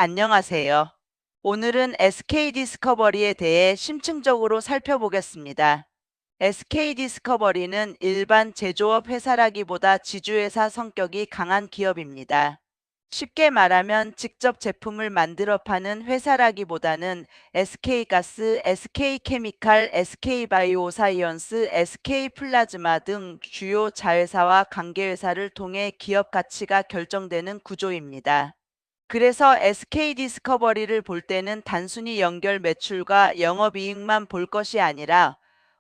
안녕하세요. 오늘은 SK 디스커버리에 대해 심층적으로 살펴보겠습니다. SK 디스커버리는 일반 제조업 회사라기보다 지주회사 성격이 강한 기업입니다. 쉽게 말하면 직접 제품을 만들어 파는 회사라기보다는 SK가스, SK케미칼, SK바이오사이언스, SK플라즈마 등 주요 자회사와 관계회사를 통해 기업 가치가 결정되는 구조입니다. 그래서 SK 디스커버리를 볼 때는 단순히 연결 매출과 영업이익만 볼 것이 아니라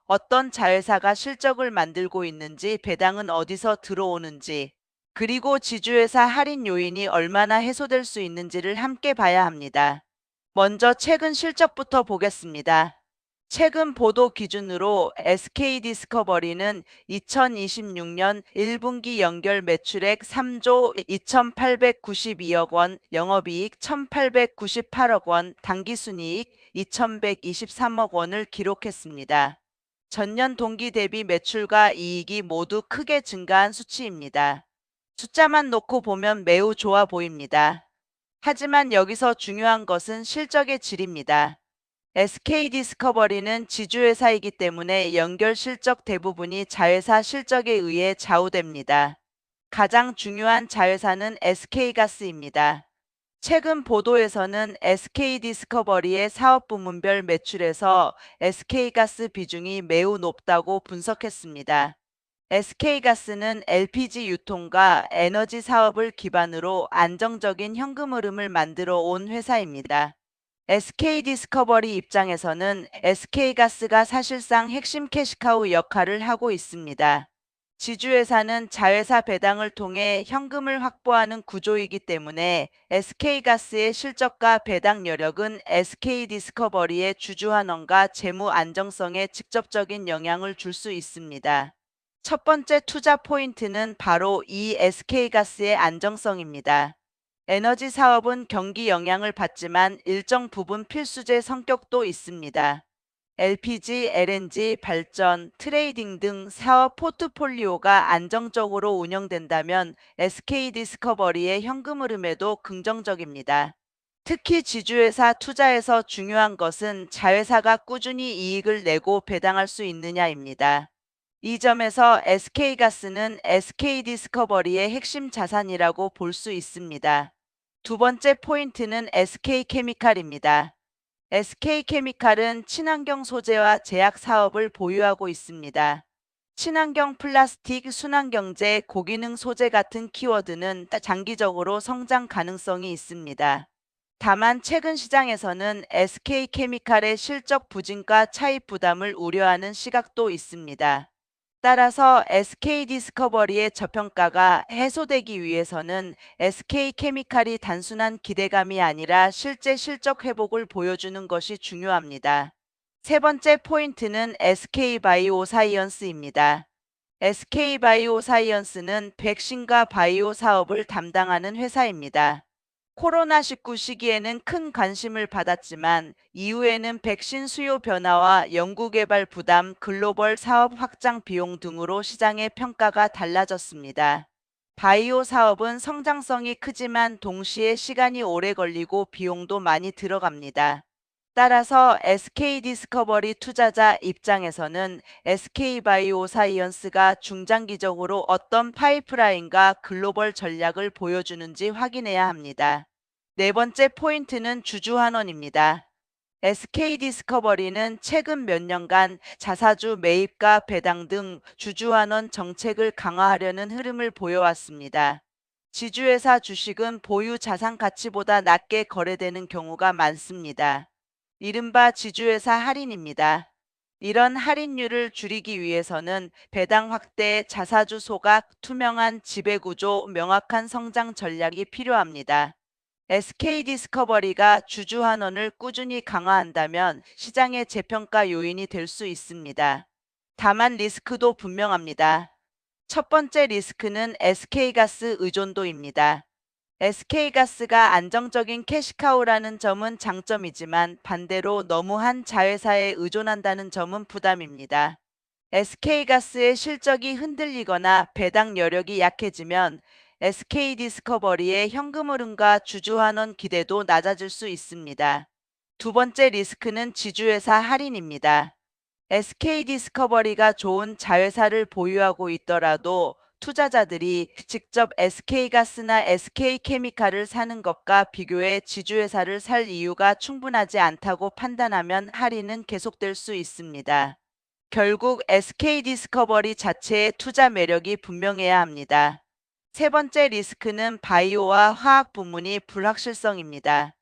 어떤 자회사가 실적을 만들고 있는지, 배당은 어디서 들어오는지, 그리고 지주회사 할인 요인이 얼마나 해소될 수 있는지를 함께 봐야 합니다. 먼저 최근 실적부터 보겠습니다. 최근 보도 기준으로 SK 디스커버리는 2026년 1분기 연결 매출액 3조 2,892억 원, 영업이익 1,898억 원, 당기순이익 2,123억 원을 기록했습니다. 전년 동기 대비 매출과 이익이 모두 크게 증가한 수치입니다. 숫자만 놓고 보면 매우 좋아 보입니다. 하지만 여기서 중요한 것은 실적의 질입니다. SK 디스커버리는 지주회사이기 때문에 연결 실적 대부분이 자회사 실적에 의해 좌우됩니다. 가장 중요한 자회사는 SK가스입니다. 최근 보도에서는 SK 디스커버리의 사업 부문별 매출에서 SK가스 비중이 매우 높다고 분석했습니다. SK가스는 LPG 유통과 에너지 사업을 기반으로 안정적인 현금 흐름을 만들어 온 회사입니다. SK 디스커버리 입장에서는 SK가스가 사실상 핵심 캐시카우 역할을 하고 있습니다. 지주회사는 자회사 배당을 통해 현금을 확보하는 구조이기 때문에 SK가스의 실적과 배당 여력은 SK 디스커버리의 주주환원과 재무 안정성에 직접적인 영향을 줄 수 있습니다. 첫 번째 투자 포인트는 바로 이 SK가스의 안정성입니다. 에너지 사업은 경기 영향을 받지만 일정 부분 필수재 성격도 있습니다. LPG, LNG, 발전, 트레이딩 등 사업 포트폴리오가 안정적으로 운영된다면 SK 디스커버리의 현금 흐름에도 긍정적입니다. 특히 지주회사 투자에서 중요한 것은 자회사가 꾸준히 이익을 내고 배당할 수 있느냐입니다. 이 점에서 SK가스는 SK 디스커버리의 핵심 자산이라고 볼 수 있습니다. 두 번째 포인트는 SK케미칼입니다. SK케미칼은 친환경 소재와 제약 사업을 보유하고 있습니다. 친환경 플라스틱, 순환경제, 고기능 소재 같은 키워드는 장기적으로 성장 가능성이 있습니다. 다만 최근 시장에서는 SK케미칼의 실적 부진과 차입 부담을 우려하는 시각도 있습니다. 따라서 SK 디스커버리의 저평가가 해소되기 위해서는 SK케미칼이 단순한 기대감이 아니라 실제 실적 회복을 보여주는 것이 중요합니다. 세 번째 포인트는 SK바이오사이언스입니다. SK바이오사이언스는 백신과 바이오 사업을 담당하는 회사입니다. 코로나19 시기에는 큰 관심을 받았지만 이후에는 백신 수요 변화와 연구개발 부담, 글로벌 사업 확장 비용 등으로 시장의 평가가 달라졌습니다. 바이오 사업은 성장성이 크지만 동시에 시간이 오래 걸리고 비용도 많이 들어갑니다. 따라서 SK 디스커버리 투자자 입장에서는 SK 바이오사이언스가 중장기적으로 어떤 파이프라인과 글로벌 전략을 보여주는지 확인해야 합니다. 네 번째 포인트는 주주환원입니다. SK 디스커버리는 최근 몇 년간 자사주 매입과 배당 등 주주환원 정책을 강화하려는 흐름을 보여왔습니다. 지주회사 주식은 보유 자산 가치보다 낮게 거래되는 경우가 많습니다. 이른바 지주회사 할인입니다. 이런 할인율을 줄이기 위해서는 배당 확대, 자사주 소각, 투명한 지배구조, 명확한 성장 전략이 필요합니다. SK 디스커버리가 주주환원을 꾸준히 강화한다면 시장의 재평가 요인이 될 수 있습니다. 다만 리스크도 분명합니다. 첫 번째 리스크는 SK가스 의존도입니다. SK가스가 안정적인 캐시카우라는 점은 장점이지만 반대로 너무 한 자회사에 의존한다는 점은 부담입니다. SK가스의 실적이 흔들리거나 배당 여력이 약해지면 SK디스커버리의 현금 흐름과 주주환원 기대도 낮아질 수 있습니다. 두 번째 리스크는 지주회사 할인입니다. SK디스커버리가 좋은 자회사를 보유하고 있더라도 투자자들이 직접 SK가스나 SK케미칼을 사는 것과 비교해 지주회사를 살 이유가 충분하지 않다고 판단하면 할인은 계속될 수 있습니다. 결국 SK디스커버리 자체의 투자 매력이 분명해야 합니다. 세 번째 리스크는 바이오와 화학 부문이 불확실성입니다.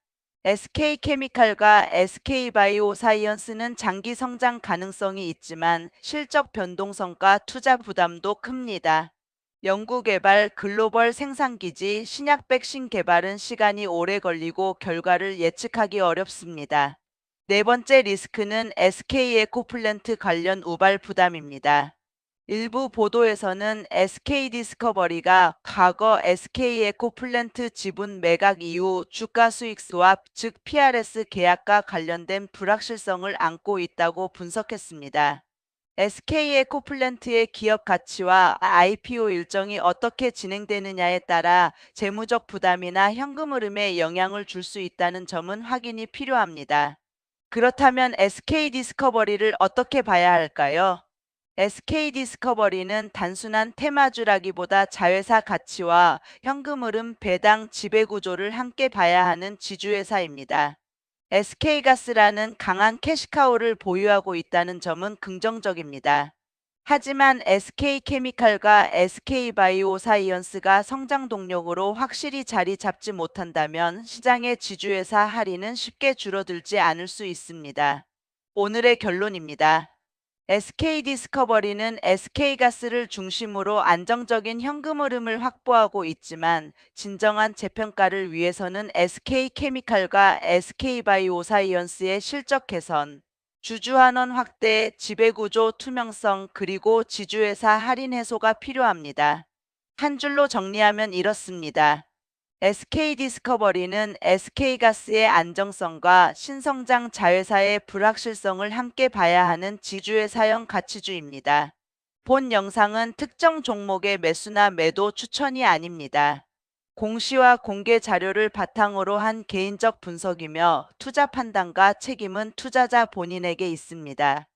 SK케미칼과 SK바이오사이언스는 장기 성장 가능성이 있지만 실적 변동성과 투자 부담도 큽니다. 연구개발, 글로벌 생산기지, 신약 백신 개발은 시간이 오래 걸리고 결과를 예측하기 어렵습니다. 네 번째 리스크는 SK에코플랜트 관련 우발 부담입니다. 일부 보도에서는 SK디스커버리가 과거 SK에코플랜트 지분 매각 이후 주가 수익 스왑, 즉 PRS 계약과 관련된 불확실성을 안고 있다고 분석했습니다. SK에코플랜트의 기업 가치와 IPO 일정이 어떻게 진행되느냐에 따라 재무적 부담이나 현금 흐름에 영향을 줄 수 있다는 점은 확인이 필요합니다. 그렇다면 SK디스커버리를 어떻게 봐야 할까요? SK디스커버리는 단순한 테마주라기보다 자회사 가치와 현금 흐름, 배당, 지배구조를 함께 봐야 하는 지주회사입니다. SK가스라는 강한 캐시카우를 보유하고 있다는 점은 긍정적입니다. 하지만 SK케미칼과 SK바이오사이언스가 성장 동력으로 확실히 자리 잡지 못한다면 시장의 지주회사 할인은 쉽게 줄어들지 않을 수 있습니다. 오늘의 결론입니다. SK디스커버리는 SK가스를 중심으로 안정적인 현금 흐름을 확보하고 있지만 진정한 재평가를 위해서는 SK케미칼과 SK바이오사이언스의 실적 개선, 주주환원 확대, 지배구조 투명성, 그리고 지주회사 할인 해소가 필요합니다. 한 줄로 정리하면 이렇습니다. SK디스커버리는 SK가스의 안정성과 신성장 자회사의 불확실성을 함께 봐야 하는 지주회사형 가치주입니다. 본 영상은 특정 종목의 매수나 매도 추천이 아닙니다. 공시와 공개 자료를 바탕으로 한 개인적 분석이며 투자 판단과 책임은 투자자 본인에게 있습니다.